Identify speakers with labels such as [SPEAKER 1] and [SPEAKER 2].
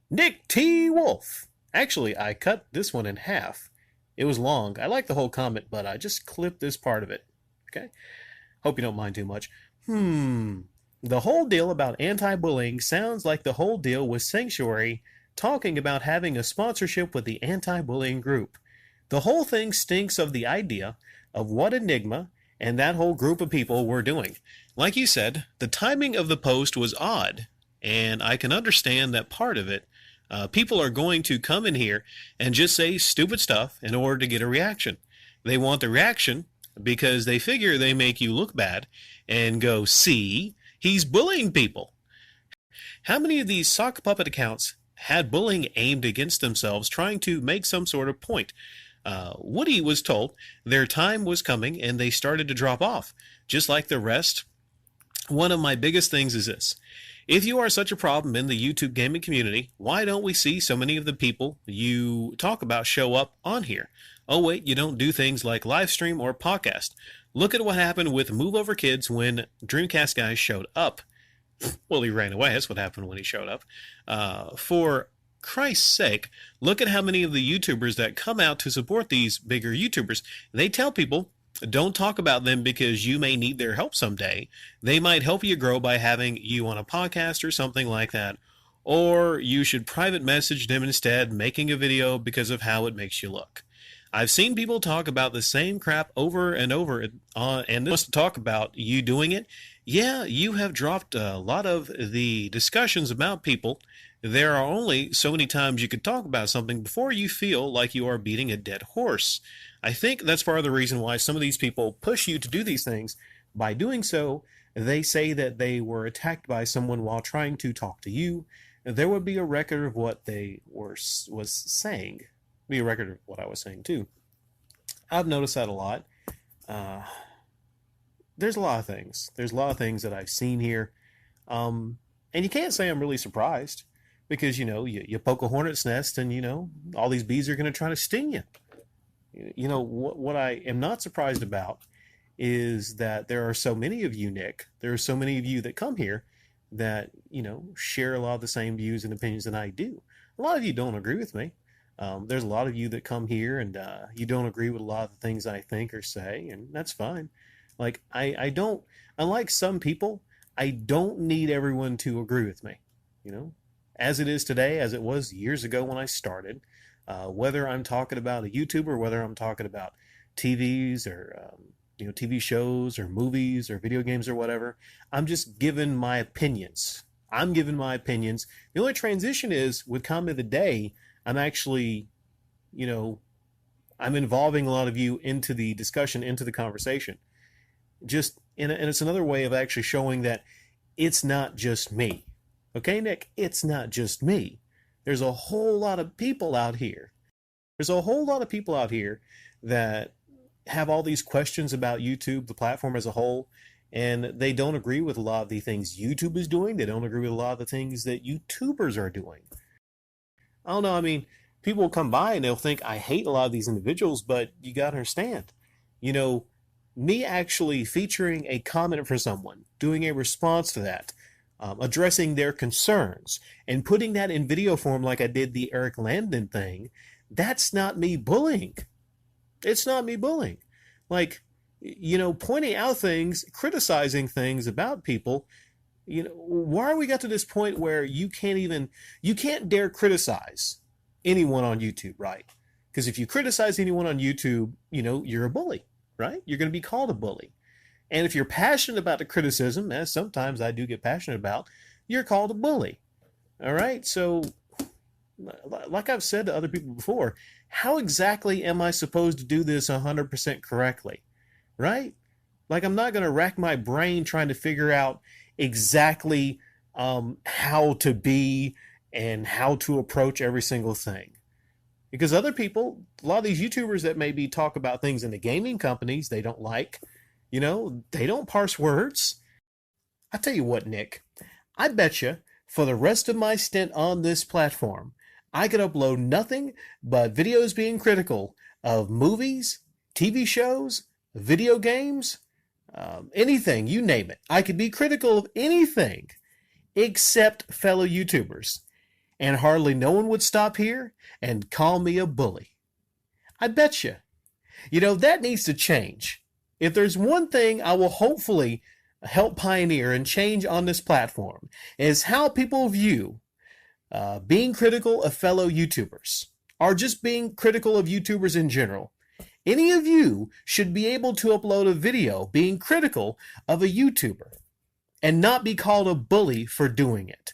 [SPEAKER 1] Nick T. Wolf. Actually, I cut this one in half. It was long. I like the whole comment, but I just clipped this part of it. Okay? Hope you don't mind too much. The whole deal about anti-bullying sounds like the whole deal with Sanctuary talking about having a sponsorship with the anti-bullying group. The whole thing stinks of the idea of what Enigma and that whole group of people were doing. Like you said, the timing of the post was odd, and I can understand that part of it. People are going to come in here and just say stupid stuff in order to get a reaction. They want the reaction because they figure they make you look bad and go, see, he's bullying people. How many of these sock puppet accounts had bullying aimed against themselves trying to make some sort of point? Woody was told their time was coming and they started to drop off, just like the rest. One of my biggest things is this. If you are such a problem in the YouTube gaming community, why don't we see so many of the people you talk about show up on here? Oh wait, you don't do things like live stream or podcast. Look at what happened with Move Over Kids when Dreamcast guys showed up. Well, he ran away. That's what happened when he showed up. For Christ's sake, look at how many of the YouTubers that come out to support these bigger YouTubers. They tell people, don't talk about them because you may need their help someday. They might help you grow by having you on a podcast or something like that. Or you should private message them instead, making a video because of how it makes you look. I've seen people talk about the same crap over and over, and this to talk about you doing it. Yeah, you have dropped a lot of the discussions about people. There are only so many times you could talk about something before you feel like you are beating a dead horse. I think that's part of the reason why some of these people push you to do these things. By doing so, they say that they were attacked by someone while trying to talk to you. There would be a record of what they was saying. Be a record of what I was saying too. I've noticed that a lot. There's a lot of things. There's a lot of things that I've seen here. And you can't say I'm really surprised because, you poke a hornet's nest and, all these bees are going to try to sting you. What I am not surprised about is that there are so many of you, Nick. There are so many of you that come here that, share a lot of the same views and opinions that I do. A lot of you don't agree with me. There's a lot of you that come here and you don't agree with a lot of the things I think or say, and that's fine. Like, I don't, unlike some people, I don't need everyone to agree with me, as it is today, as it was years ago when I started. Whether I'm talking about a YouTuber, whether I'm talking about TVs or, TV shows or movies or video games or whatever, I'm just giving my opinions. I'm giving my opinions. The only transition is with comment of the day, I'm actually, I'm involving a lot of you into the discussion, into the conversation. And it's another way of actually showing that it's not just me. Okay, Nick, it's not just me. There's a whole lot of people out here. There's a whole lot of people out here that have all these questions about YouTube, the platform as a whole, and they don't agree with a lot of the things YouTube is doing. They don't agree with a lot of the things that YouTubers are doing. I don't know. I mean, people will come by and they'll think I hate a lot of these individuals, but you got to understand, me actually featuring a comment for someone, doing a response to that, addressing their concerns, and putting that in video form like I did the Eric Landon thing, that's not me bullying. It's not me bullying. Like, pointing out things, criticizing things about people, why we got to this point where you can't dare criticize anyone on YouTube, right? Because if you criticize anyone on YouTube, you're a bully, right? You're going to be called a bully. And if you're passionate about the criticism, as sometimes I do get passionate about, you're called a bully. All right? So, like I've said to other people before, how exactly am I supposed to do this 100% correctly? Right? Like, I'm not going to rack my brain trying to figure out exactly how to be and how to approach every single thing. Because other people, a lot of these YouTubers that maybe talk about things in the gaming companies they don't like, they don't parse words. I tell you what, Nick, I bet you for the rest of my stint on this platform, I could upload nothing but videos being critical of movies, TV shows, video games, anything, you name it. I could be critical of anything except fellow YouTubers. and hardly no one would stop here and call me a bully. I bet you. You know, that needs to change. If there's one thing I will hopefully help pioneer and change on this platform, is how people view being critical of fellow YouTubers, or just being critical of YouTubers in general. Any of you should be able to upload a video being critical of a YouTuber and not be called a bully for doing it.